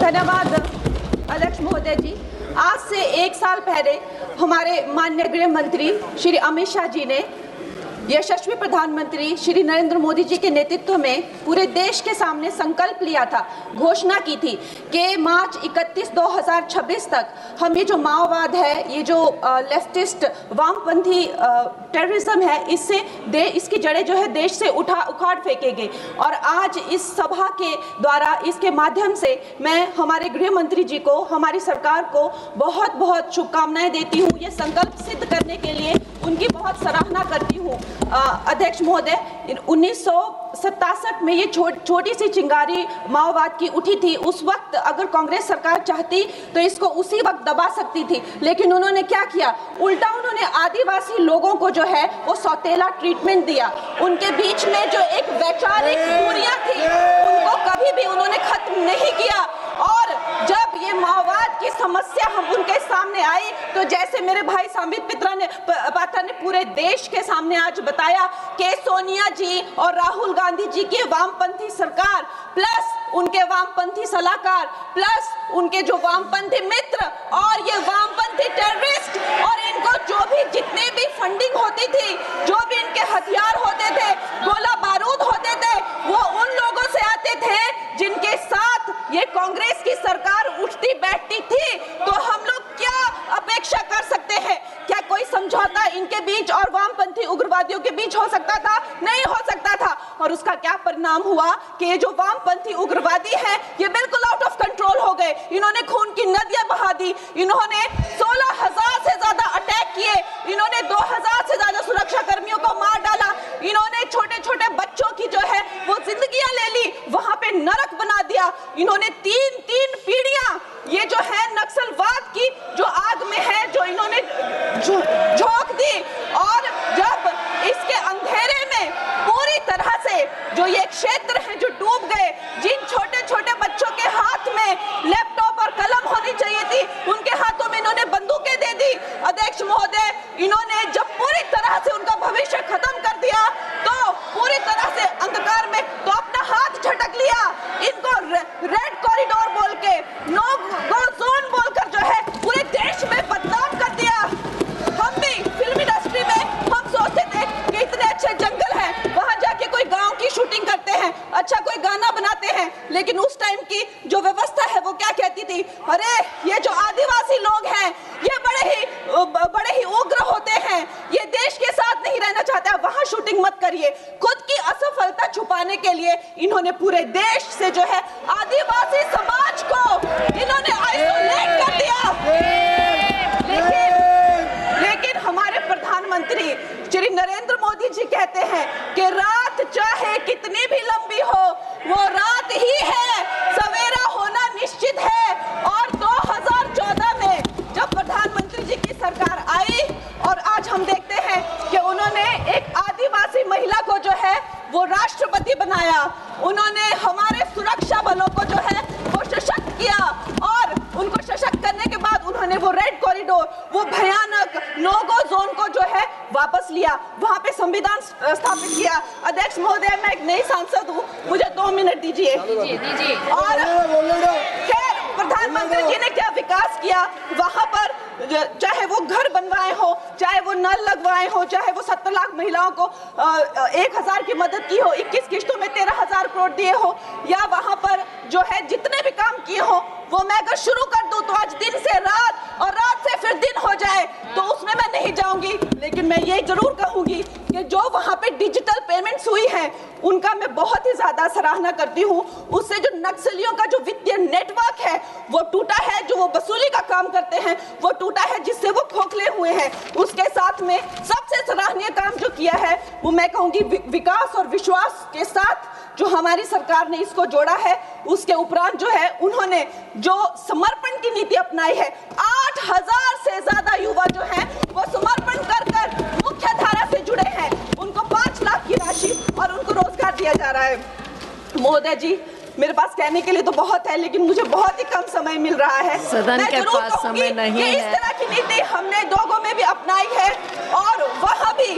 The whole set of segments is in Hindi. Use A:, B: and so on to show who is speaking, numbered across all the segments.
A: धन्यवाद अध्यक्ष महोदय जी। आज से 1 साल पहले हमारे माननीय गृह मंत्री श्री अमित शाह जी ने यशस्वी प्रधानमंत्री श्री नरेंद्र मोदी जी के नेतृत्व में पूरे देश के सामने संकल्प लिया था, घोषणा की थी कि मार्च 31 2026 तक हम ये जो माओवाद है, ये जो लेफ्टिस्ट वामपंथी टेररिज्म है, इसकी जड़ें जो है देश से उखाड़ फेंकेंगे। और आज इस सभा के द्वारा, इसके माध्यम से मैं हमारे गृह मंत्री जी को, हमारी सरकार को बहुत बहुत शुभकामनाएं देती हूँ। ये संकल्प सिद्ध करने के लिए उनकी बहुत सराहना करती हूँ। अध्यक्ष महोदय, 1967 में ये छोटी सी चिंगारी माओवाद की उठी थी। उस वक्त अगर कांग्रेस सरकार चाहती तो इसको उसी वक्त दबा सकती थी, लेकिन उन्होंने क्या किया, उल्टा उन्होंने आदिवासी लोगों को जो है वो सौतेला ट्रीटमेंट दिया। उनके बीच में जो एक वैचारिक दूरियां थी उनको कभी भी उन्होंने खत्म नहीं किया। और जब ये माओवाद की समस्या हम उनके सामने आई तो जैसे मेरे भाई संबित पात्रा ने पूरे देश के सामने आज बताया कि सोनिया जी और राहुल गांधी जी की वामपंथी सरकार प्लस उनके वामपंथी सलाहकार प्लस उनके जो वामपंथी मित्र और ये वामपंथी टेररिस्ट और इनको जो भी जितने भी फंडिंग होती थी, जो भी इनके हथियार होते थे, गोला बारूद होते थे, वो उन लोगों से आते थे जिनके साथ ये कांग्रेस की सरकार उठती बैठती थी। तो हम लोग क्या अपेक्षा कर सकते हैं? क्या कोई समझौता इनके बीच और वामपंथी उग्रवादियों के बीच हो सकता था? नहीं हो सकता था। और उसका क्या परिणाम हुआ कि ये जो वामपंथी उग्रवादी हैं ये बिल्कुल आउट ऑफ कंट्रोल हो गए। इन्होंने खून की नदियां बहा दी, इन्होंने 16,000 से ज्यादा अटैक किए, इन्होंने 2,000 से ज्यादा सुरक्षा कर्मियों को मार डाला, इन्होंने छोटे छोटे बच्चों की जो है वो जिंदगियां ले ली, वहां पे नरक बना दिया। इन्होंने तीन पीढ़ियां ये जो है नक्सलवाद की जो आग में है जो इन्होंने झोंक दी। और जब इसके अंधेरे में पूरी तरह से जो ये क्षेत्र है जो डूब गए, जिन छोटे छोटे बच्चों के हाथ में लैपटॉप और कलम होनी चाहिए थी उनके हाथों में इन्होंने बंदूकें दे दी। अध्यक्ष महोदय, इन्होंने जब पूरी तरह से उनका भविष्य खत्म कर दिया तो पूरी तरह से अंधकार में तो अपना हाथ झटक लिया। इनको रेड कॉरिडोर बोल के, नो गो जोन बोलकर जो है पूरे देश में बदनाम कर दिया। हम भी फिल्म इंडस्ट्री में हम सोचते थे कि इतने अच्छे जंगल हैं, वहां जाके कोई गांव की शूटिंग करते हैं, अच्छा कोई गाना बनाते हैं, लेकिन उस टाइम की जो व्यवस्था है वो क्या कहती थी, अरे ये जो आदिवासी लोग हैं ये बड़े ही उग्र होते हैं, ये देश के साथ नहीं रहना चाहते, वहां शूटिंग मत करिए। खुद की असफलता छुपाने के लिए इन्होंने पूरे देश से जो है आदिवासी समाज को इन्होंने आइसोलेट कर दिया। लेकिन हमारे प्रधानमंत्री श्री नरेंद्र मोदी जी कहते हैं कि रात चाहे कितनी भी लंबी हो वो रात ही है, सवेरा होना निश्चित है। और 2014 में जब प्रधानमंत्री जी की सरकार आई और आज हम देखते हैं कि उन्होंने एक आदिवासी महिला को जो है वो राष्ट्रपति बनाया, उन्होंने हमारे सुरक्षा बलों को जो है वो सशक्त किया और उनको सशक्त करने के बाद उन्होंने वो रेड कॉरिडोर, वो भयानक नो गो जोन को जो है वापस लिया, वहां पे संविधान स्थापित किया। अध्यक्ष महोदय, मैं एक नई सांसद हूँ, मुझे 2 मिनट दीजिए। और खैर प्रधानमंत्री जी ने क्या विकास किया वहां पर, चाहे वो घर बनवाए हो, चाहे वो नल लगवाए हो, चाहे वो 70 लाख महिलाओं को 1,000 की मदद की हो, 21 किस्तों में 13,000 करोड़ दिए हो, या वहां पर जो है जितने भी काम किए हो वो मैं अगर शुरू कर दूं तो आज दिन से रात और रात से फिर दिन हो जाए तो उसमें मैं नहीं जाऊंगी। लेकिन मैं ये जरूर कहूंगी कि जो वहां पे डिजिटल पेमेंट्स हुई हैं उनका मैं बहुत ही ज्यादा सराहना करती हूँ। उससे जो नक्सलियों का जो वित्तीय नेटवर्क है वो टूटा है, जो वो वसूली का काम करते हैं वो टूटा है, जिससे वो खोखले हुए हैं। उसके साथ में सबसे सराहनीय काम जो किया है वो मैं कहूंगी विकास और विश्वास के साथ जो हमारी सरकार ने इसको जोड़ा है। उसके उपरांत जो है उन्होंने जो समर्पण की नीति अपनाई है, 8,000 से ज्यादा युवा जो हैं वो समर्पण कर मुख्य धारा से जुड़े हैं, उनको 5 लाख की राशि और उनको रोजगार दिया जा रहा है। महोदय जी, मेरे पास कहने के लिए तो बहुत है लेकिन मुझे बहुत ही कम समय मिल रहा है।
B: सदन के पास समय नहीं है।
A: इस तरह की नीति हमने दोगो में भी अपनाई है और वहाँ भी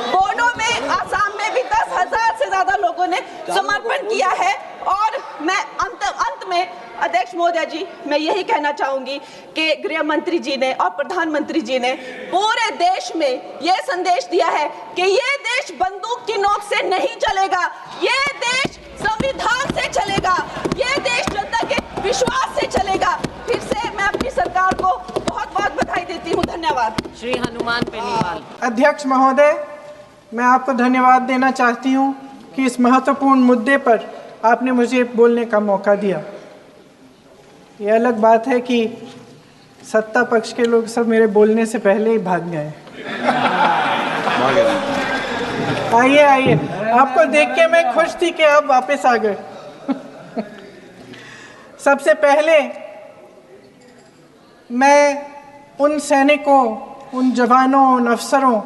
A: बोडो में, आसाम में भी 10,000 से ज्यादा लोगों ने समर्पण किया है। और मैं अंत में अध्यक्ष महोदय जी, मैं यही कहना चाहूंगी कि गृह मंत्री जी ने और प्रधानमंत्री जी ने पूरे देश में यह संदेश दिया है कि ये देश बंदूक की नोक से नहीं चलेगा, ये देश संविधान से चलेगा, ये देश जनता के विश्वास से चलेगा। फिर से मैं अपनी सरकार को बहुत बहुत बधाई देती हूँ। धन्यवाद।
B: श्री हनुमान बेनीवाल।
C: अध्यक्ष महोदय, मैं आपको धन्यवाद देना चाहती हूँ कि इस महत्वपूर्ण मुद्दे पर आपने मुझे बोलने का मौका दिया। ये अलग बात है कि सत्ता पक्ष के लोग सब मेरे बोलने से पहले ही भाग गए। आइए आइए, आपको देख के मैं खुश थी कि आप वापस आ गए। सबसे पहले मैं उन सैनिकों, उन जवानों, उन अफसरों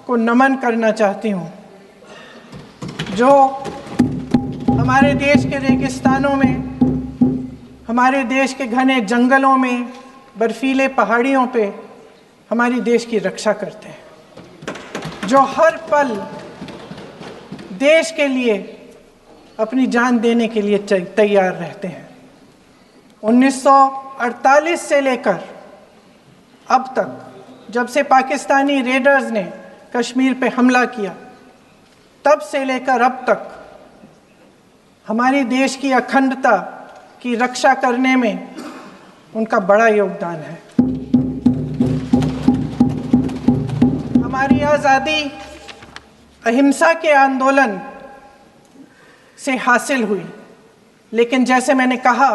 C: को नमन करना चाहती हूँ जो हमारे देश के रेगिस्तानों में, हमारे देश के घने जंगलों में, बर्फीले पहाड़ियों पे हमारी देश की रक्षा करते हैं, जो हर पल देश के लिए अपनी जान देने के लिए तैयार रहते हैं। 1948 से लेकर अब तक, जब से पाकिस्तानी रेडर्स ने कश्मीर पे हमला किया, तब से लेकर अब तक हमारे देश की अखंडता की रक्षा करने में उनका बड़ा योगदान है। हमारी आज़ादी अहिंसा के आंदोलन से हासिल हुई, लेकिन जैसे मैंने कहा,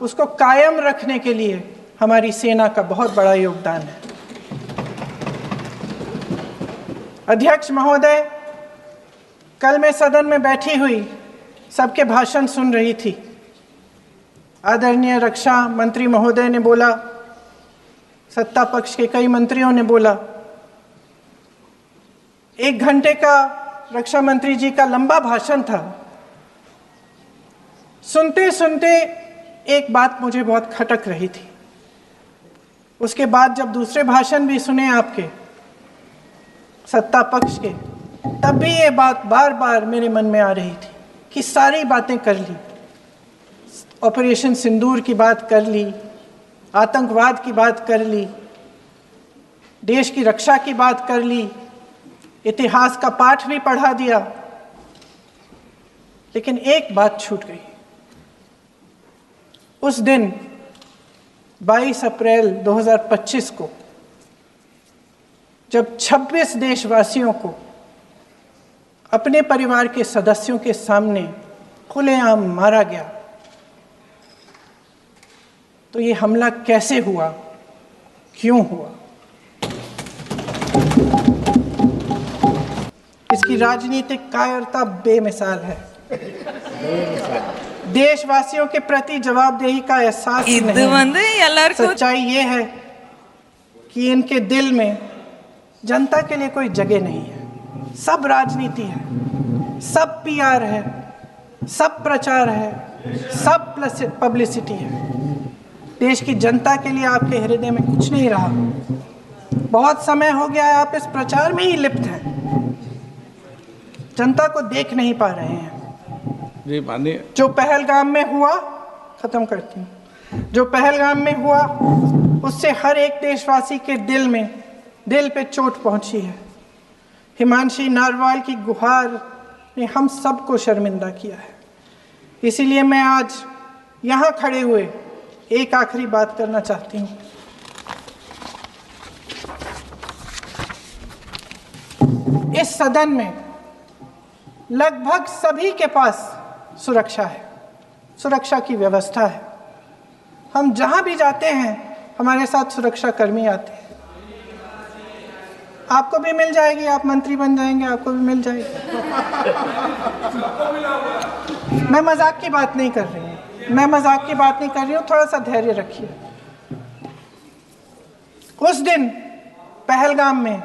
C: उसको कायम रखने के लिए हमारी सेना का बहुत बड़ा योगदान है। अध्यक्ष महोदय, कल मैं सदन में बैठी हुई सबके भाषण सुन रही थी। आदरणीय रक्षा मंत्री महोदय ने बोला, सत्ता पक्ष के कई मंत्रियों ने बोला। 1 घंटे का रक्षा मंत्री जी का लंबा भाषण था। सुनते सुनते एक बात मुझे बहुत खटक रही थी। उसके बाद जब दूसरे भाषण भी सुने आपके सत्ता पक्ष के, तब भी ये बात बार बार मेरे मन में आ रही थी कि सारी बातें कर ली, ऑपरेशन सिंदूर की बात कर ली, आतंकवाद की बात कर ली, देश की रक्षा की बात कर ली, इतिहास का पाठ भी पढ़ा दिया, लेकिन एक बात छूट गई। उस दिन 22 अप्रैल 2025 को जब 26 देशवासियों को अपने परिवार के सदस्यों के सामने खुलेआम मारा गया, तो ये हमला कैसे हुआ, क्यों हुआ? इसकी राजनीतिक कायरता बेमिसाल है। देशवासियों के प्रति जवाबदेही का एहसास नहीं। सच्चाई ये है कि इनके दिल में जनता के लिए कोई जगह नहीं है। सब राजनीति है, सब पीआर है, सब प्रचार है, सब पब्लिसिटी है। देश की जनता के लिए आपके हृदय में कुछ नहीं रहा। बहुत समय हो गया है आप इस प्रचार में ही लिप्त हैं, जनता को देख नहीं पा रहे हैं। जो पहलगाम में हुआ, खत्म करती हूँ, जो पहलगाम में हुआ उससे हर एक देशवासी के दिल पे चोट पहुंची है। हिमांशी नारवाल की गुहार ने हम सबको शर्मिंदा किया है। इसीलिए मैं आज यहाँ खड़े हुए एक आखिरी बात करना चाहती हूँ। इस सदन में लगभग सभी के पास सुरक्षा है, सुरक्षा की व्यवस्था है। हम जहाँ भी जाते हैं हमारे साथ सुरक्षा कर्मी आते हैं। आपको भी मिल जाएगी, आप मंत्री बन जाएंगे, आपको भी मिल जाएगी। मैं मजाक की बात नहीं कर रही हूँ, थोड़ा सा धैर्य रखिए। उस दिन पहलगाम में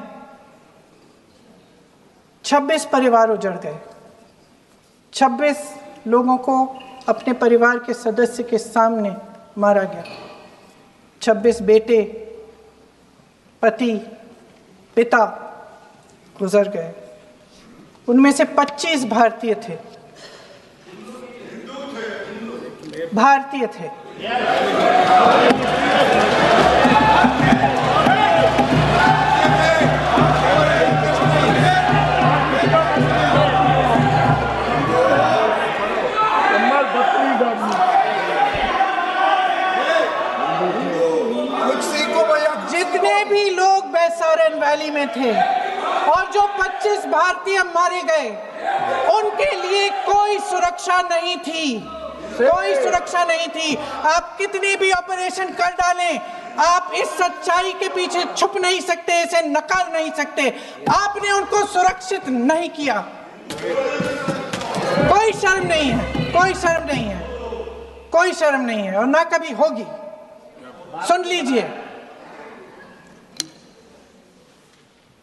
C: 26 परिवार उजड़ गए। 26 लोगों को अपने परिवार के सदस्य के सामने मारा गया। 26 बेटे, पति, पिता गुजर गए। उनमें से 25 भारतीय थे। जितने भी लोग बैसारन वैली में थे और जो 25 भारतीय मारे गए, उनके लिए कोई सुरक्षा नहीं थी, कोई सुरक्षा नहीं थी। आप कितने भी ऑपरेशन कर डालें, आप इस सच्चाई के पीछे छुप नहीं सकते, इसे नकार नहीं सकते। आपने उनको सुरक्षित नहीं किया। कोई शर्म नहीं है, कोई शर्म नहीं है, कोई शर्म नहीं है और ना कभी होगी। सुन लीजिए,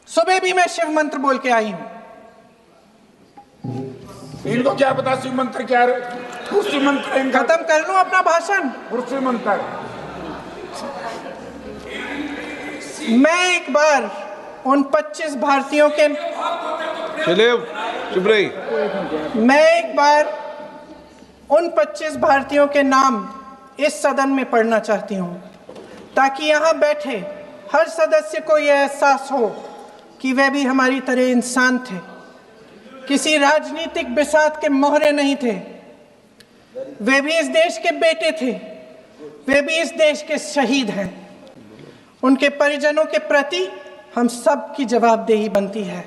C: सुबह भी मैं शिव मंत्र बोल के आई हूं।
D: इनको क्या पता शिव मंत्र क्या है? शिव मंत्र
C: खत्म कर लूं अपना भाषण।
D: शिव मंत्र
C: मैं एक बार उन 25 भारतीयों के
E: चुप रही।
C: मैं एक बार उन 25 भारतीयों के नाम इस सदन में पढ़ना चाहती हूं, ताकि यहां बैठे हर सदस्य को यह एहसास हो कि वे भी हमारी तरह इंसान थे, किसी राजनीतिक बिसात के मोहरे नहीं थे। वे भी इस देश के बेटे थे, वे भी इस देश के शहीद हैं। उनके परिजनों के प्रति हम सब की जवाबदेही बनती है।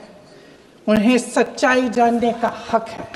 C: उन्हें सच्चाई जानने का हक है।